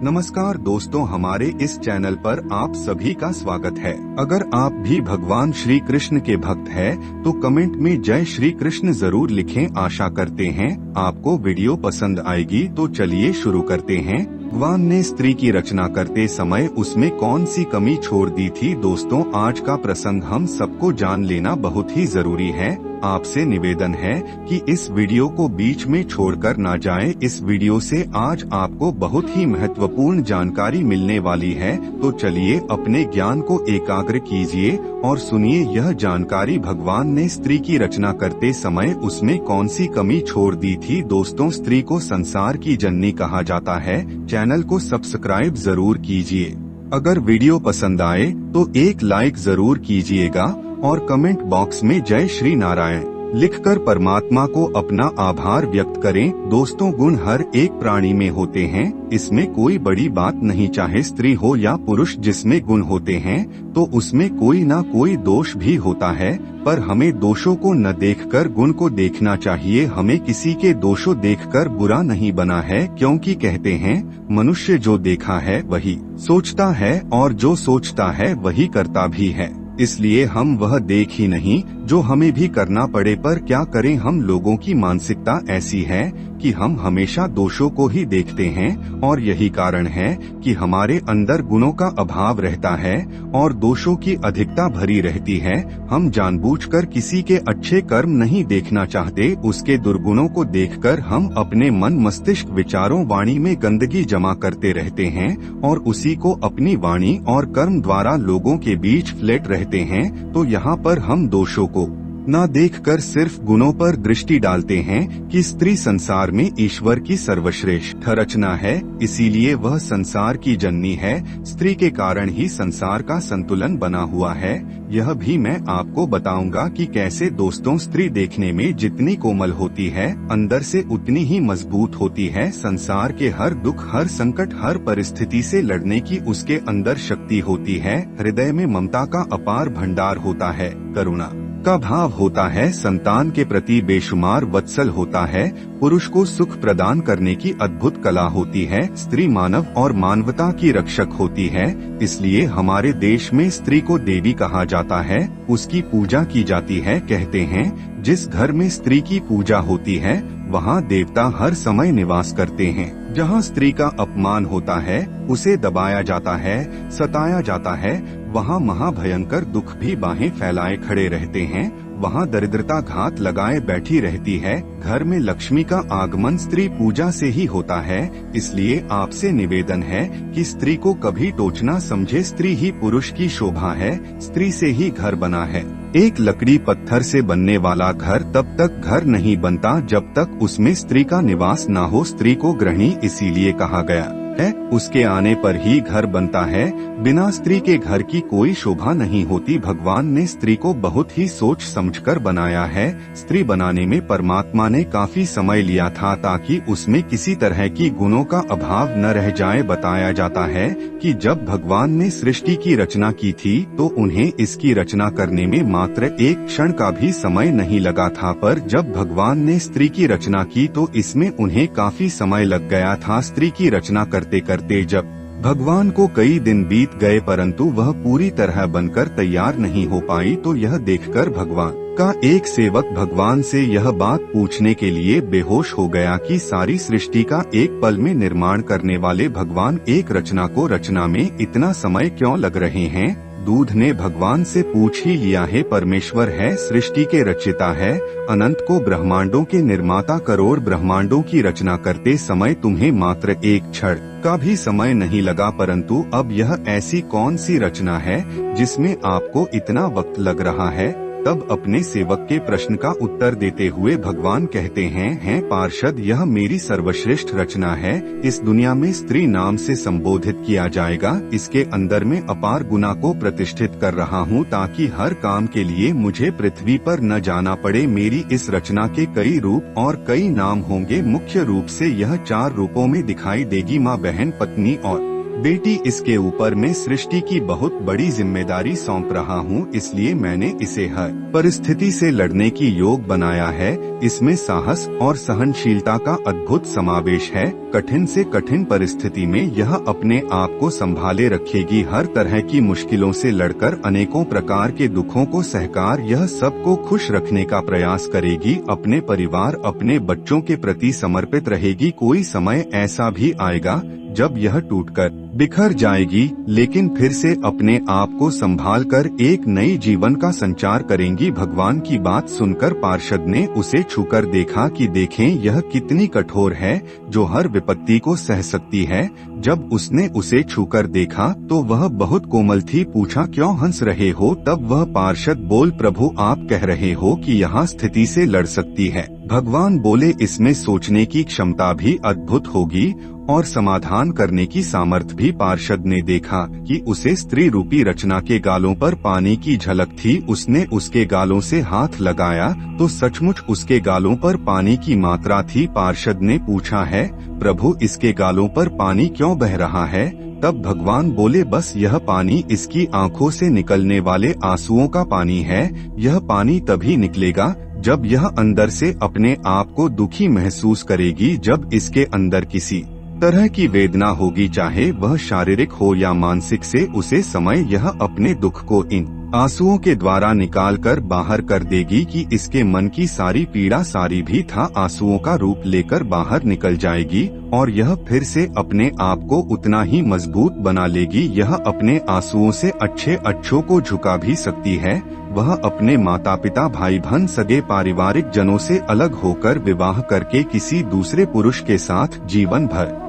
नमस्कार दोस्तों, हमारे इस चैनल पर आप सभी का स्वागत है। अगर आप भी भगवान श्री कृष्ण के भक्त हैं, तो कमेंट में जय श्री कृष्ण जरूर लिखें। आशा करते हैं आपको वीडियो पसंद आएगी। तो चलिए शुरू करते हैं। भगवान ने स्त्री की रचना करते समय उसमें कौन सी कमी छोड़ दी थी? दोस्तों, आज का प्रसंग हम सबको जान लेना बहुत ही जरूरी है। आपसे निवेदन है कि इस वीडियो को बीच में छोड़कर ना जाएं। इस वीडियो से आज आपको बहुत ही महत्वपूर्ण जानकारी मिलने वाली है। तो चलिए अपने ज्ञान को एकाग्र कीजिए और सुनिए यह जानकारी। भगवान ने स्त्री की रचना करते समय उसमें कौन सी कमी छोड़ दी थी? दोस्तों, स्त्री को संसार की जननी कहा जाता है। चैनल को सब्सक्राइब जरूर कीजिए। अगर वीडियो पसंद आए तो एक लाइक जरूर कीजिएगा और कमेंट बॉक्स में जय श्री नारायण लिखकर परमात्मा को अपना आभार व्यक्त करें। दोस्तों, गुण हर एक प्राणी में होते हैं, इसमें कोई बड़ी बात नहीं। चाहे स्त्री हो या पुरुष, जिसमें गुण होते हैं तो उसमें कोई ना कोई दोष भी होता है। पर हमें दोषों को न देखकर गुण को देखना चाहिए। हमें किसी के दोषों देखकर बुरा नहीं बना है, क्योंकि कहते हैं मनुष्य जो देखा है वही सोचता है और जो सोचता है वही करता भी है। इसलिए हम वह देख ही नहीं जो हमें भी करना पड़े। पर क्या करें, हम लोगों की मानसिकता ऐसी है कि हम हमेशा दोषों को ही देखते हैं और यही कारण है कि हमारे अंदर गुणों का अभाव रहता है और दोषों की अधिकता भरी रहती है। हम जानबूझकर किसी के अच्छे कर्म नहीं देखना चाहते, उसके दुर्गुणों को देखकर हम अपने मन मस्तिष्क विचारों वाणी में गंदगी जमा करते रहते हैं और उसी को अपनी वाणी और कर्म द्वारा लोगों के बीच फ्लैट रहते हैं। तो यहाँ पर हम दोषों को न देखकर सिर्फ गुणों पर दृष्टि डालते हैं कि स्त्री संसार में ईश्वर की सर्वश्रेष्ठ रचना है, इसीलिए वह संसार की जननी है। स्त्री के कारण ही संसार का संतुलन बना हुआ है। यह भी मैं आपको बताऊंगा कि कैसे। दोस्तों, स्त्री देखने में जितनी कोमल होती है, अंदर से उतनी ही मजबूत होती है। संसार के हर दुख, हर संकट, हर परिस्थिति से लड़ने की उसके अंदर शक्ति होती है। हृदय में ममता का अपार भंडार होता है, करुणा का भाव होता है, संतान के प्रति बेशुमार वत्सल होता है, पुरुष को सुख प्रदान करने की अद्भुत कला होती है। स्त्री मानव और मानवता की रक्षक होती है। इसलिए हमारे देश में स्त्री को देवी कहा जाता है, उसकी पूजा की जाती है। कहते हैं जिस घर में स्त्री की पूजा होती है वहाँ देवता हर समय निवास करते हैं। जहाँ स्त्री का अपमान होता है, उसे दबाया जाता है, सताया जाता है, वहाँ महाभयंकर दुख भी बाहें फैलाए खड़े रहते हैं। वहाँ दरिद्रता घात लगाए बैठी रहती है। घर में लक्ष्मी का आगमन स्त्री पूजा से ही होता है। इसलिए आपसे निवेदन है कि स्त्री को कभी टोचना समझे। स्त्री ही पुरुष की शोभा है, स्त्री से ही घर बना है। एक लकड़ी पत्थर से बनने वाला घर तब तक घर नहीं बनता जब तक उसमें स्त्री का निवास न हो। स्त्री को गृहिणी इसीलिए कहा गया है, उसके आने पर ही घर बनता है। बिना स्त्री के घर की कोई शोभा नहीं होती। भगवान ने स्त्री को बहुत ही सोच समझकर बनाया है। स्त्री बनाने में परमात्मा ने काफी समय लिया था ताकि उसमें किसी तरह की गुणों का अभाव न रह जाए। बताया जाता है कि जब भगवान ने सृष्टि की रचना की थी तो उन्हें इसकी रचना करने में मात्र एक क्षण का भी समय नहीं लगा था। पर जब भगवान ने स्त्री की रचना की तो इसमें उन्हें काफी समय लग गया था। स्त्री की रचना करते करते जब भगवान को कई दिन बीत गए परंतु वह पूरी तरह बनकर तैयार नहीं हो पाई, तो यह देखकर भगवान का एक सेवक भगवान से यह बात पूछने के लिए बेहोश हो गया कि सारी सृष्टि का एक पल में निर्माण करने वाले भगवान, एक रचना को रचना में इतना समय क्यों लग रहे हैं? दूध ने भगवान से पूछ ही लिया है। परमेश्वर है, सृष्टि के रचयिता है, अनंत को ब्रह्मांडों के निर्माता। करोड़ ब्रह्मांडों की रचना करते समय तुम्हें मात्र एक क्षण का भी समय नहीं लगा, परंतु अब यह ऐसी कौन सी रचना है जिसमें आपको इतना वक्त लग रहा है? तब अपने सेवक के प्रश्न का उत्तर देते हुए भगवान कहते हैं पार्षद, यह मेरी सर्वश्रेष्ठ रचना है। इस दुनिया में स्त्री नाम से संबोधित किया जाएगा। इसके अंदर में अपार गुना को प्रतिष्ठित कर रहा हूँ ताकि हर काम के लिए मुझे पृथ्वी पर न जाना पड़े। मेरी इस रचना के कई रूप और कई नाम होंगे। मुख्य रूप से यह 4 रूपों में दिखाई देगी, माँ, बहन, पत्नी और बेटी, इसके ऊपर मैं सृष्टि की बहुत बड़ी जिम्मेदारी सौंप रहा हूँ, इसलिए मैंने इसे हर परिस्थिति से लड़ने की योग बनाया है। इसमें साहस और सहनशीलता का अद्भुत समावेश है। कठिन से कठिन परिस्थिति में यह अपने आप को संभाले रखेगी। हर तरह की मुश्किलों से लड़कर अनेकों प्रकार के दुखों को सहकार यह सबको खुश रखने का प्रयास करेगी। अपने परिवार, अपने बच्चों के प्रति समर्पित रहेगी। कोई समय ऐसा भी आएगा जब यह टूटकर बिखर जाएगी, लेकिन फिर से अपने आप को संभालकर एक नई जीवन का संचार करेंगी। भगवान की बात सुनकर पार्षद ने उसे छूकर देखा कि देखें यह कितनी कठोर है, जो हर विपत्ति को सह सकती है। जब उसने उसे छूकर देखा तो वह बहुत कोमल थी। पूछा, क्यों हंस रहे हो? तब वह पार्षद बोल, प्रभु आप कह रहे हो कि यहाँ स्थिति से लड़ सकती है। भगवान बोले, इसमें सोचने की क्षमता भी अद्भुत होगी और समाधान करने की सामर्थ्य भी। पार्षद ने देखा कि उसे स्त्री रूपी रचना के गालों पर पानी की झलक थी। उसने उसके गालों से हाथ लगाया तो सचमुच उसके गालों पर पानी की मात्रा थी। पार्षद ने पूछा, है प्रभु, इसके गालों पर पानी क्यों बह रहा है? तब भगवान बोले, बस यह पानी इसकी आंखों से निकलने वाले आंसुओं का पानी है। यह पानी तभी निकलेगा जब यह अंदर से अपने आप को दुखी महसूस करेगी। जब इसके अंदर किसी तरह की वेदना होगी, चाहे वह शारीरिक हो या मानसिक, से उसे समय यह अपने दुख को इन आंसुओं के द्वारा निकाल कर बाहर कर देगी कि इसके मन की सारी पीड़ा, सारी भी था आंसुओं का रूप लेकर बाहर निकल जाएगी और यह फिर से अपने आप को उतना ही मजबूत बना लेगी। यह अपने आंसुओं से अच्छों को झुका भी सकती है। वह अपने माता पिता, भाई बहन, सगे पारिवारिक जनों से अलग होकर विवाह करके किसी दूसरे पुरुष के साथ जीवन भर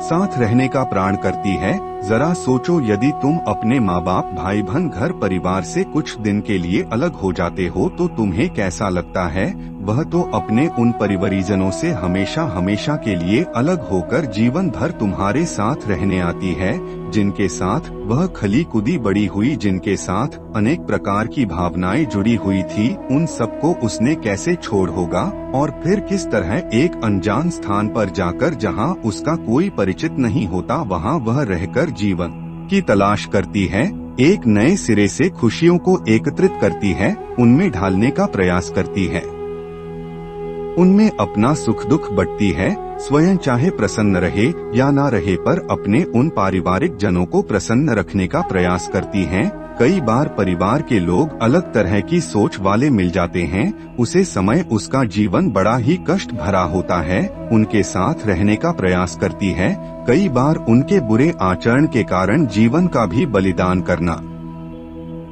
साथ रहने का प्राण करती है। जरा सोचो, यदि तुम अपने माँ बाप, भाई बहन, घर परिवार से कुछ दिन के लिए अलग हो जाते हो तो तुम्हें कैसा लगता है? वह तो अपने उन परिवारीजनों से हमेशा हमेशा के लिए अलग होकर जीवन भर तुम्हारे साथ रहने आती है, जिनके साथ वह खली कूदी बड़ी हुई, जिनके साथ अनेक प्रकार की भावनाएं जुड़ी हुई थी। उन सबको उसने कैसे छोड़ होगा और फिर किस तरह एक अनजान स्थान पर जाकर, जहां उसका कोई परिचित नहीं होता, वहां वह रहकर जीवन की तलाश करती है। एक नए सिरे से खुशियों को एकत्रित करती है, उनमें ढालने का प्रयास करती है, उनमें अपना सुख दुख बांटती है। स्वयं चाहे प्रसन्न रहे या ना रहे, पर अपने उन पारिवारिक जनों को प्रसन्न रखने का प्रयास करती हैं। कई बार परिवार के लोग अलग तरह की सोच वाले मिल जाते हैं। उसे समय उसका जीवन बड़ा ही कष्ट भरा होता है, उनके साथ रहने का प्रयास करती है। कई बार उनके बुरे आचरण के कारण जीवन का भी बलिदान करना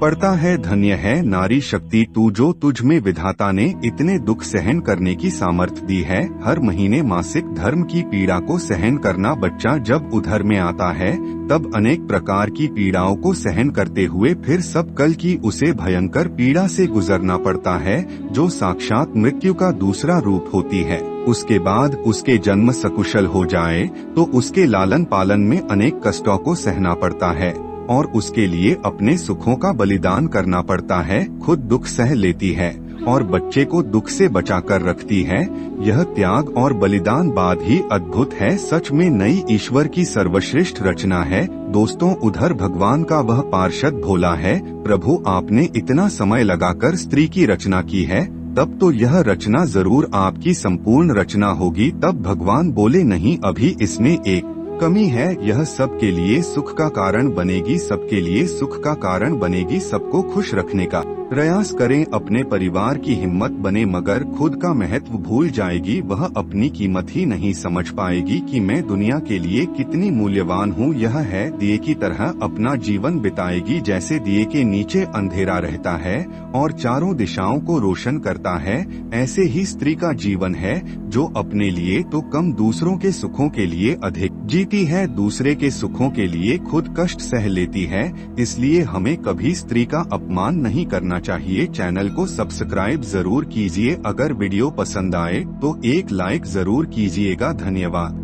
पड़ता है। धन्य है नारी शक्ति तू, जो तुझ में विधाता ने इतने दुख सहन करने की सामर्थ्य दी है। हर महीने मासिक धर्म की पीड़ा को सहन करना। बच्चा जब उधर में आता है तब अनेक प्रकार की पीड़ाओं को सहन करते हुए फिर सब कल की उसे भयंकर पीड़ा से गुजरना पड़ता है, जो साक्षात मृत्यु का दूसरा रूप होती है। उसके बाद उसके जन्म सकुशल हो जाए तो उसके लालन पालन में अनेक कष्टों को सहना पड़ता है और उसके लिए अपने सुखों का बलिदान करना पड़ता है। खुद दुख सह लेती है और बच्चे को दुख से बचाकर रखती है। यह त्याग और बलिदान बाद ही अद्भुत है। सच में नई ईश्वर की सर्वश्रेष्ठ रचना है। दोस्तों, उधर भगवान का वह पार्षद भोला है। प्रभु, आपने इतना समय लगाकर स्त्री की रचना की है, तब तो यह रचना जरूर आपकी संपूर्ण रचना होगी। तब भगवान बोले, नहीं, अभी इसमें एक कमी है। यह सबके लिए सुख का कारण बनेगी, सबके लिए सुख का कारण बनेगी। सबको खुश रखने का प्रयास करें, अपने परिवार की हिम्मत बने, मगर खुद का महत्व भूल जाएगी। वह अपनी कीमत ही नहीं समझ पाएगी कि मैं दुनिया के लिए कितनी मूल्यवान हूँ। यह है दिए की तरह अपना जीवन बिताएगी। जैसे दिए के नीचे अंधेरा रहता है और चारों दिशाओं को रोशन करता है, ऐसे ही स्त्री का जीवन है, जो अपने लिए तो कम दूसरों के सुखों के लिए अधिक जीती है, दूसरे के सुखों के लिए खुद कष्ट सह लेती है। इसलिए हमें कभी स्त्री का अपमान नहीं करना चाहिए। चैनल को सब्सक्राइब जरूर कीजिए। अगर वीडियो पसंद आए तो एक लाइक जरूर कीजिएगा। धन्यवाद।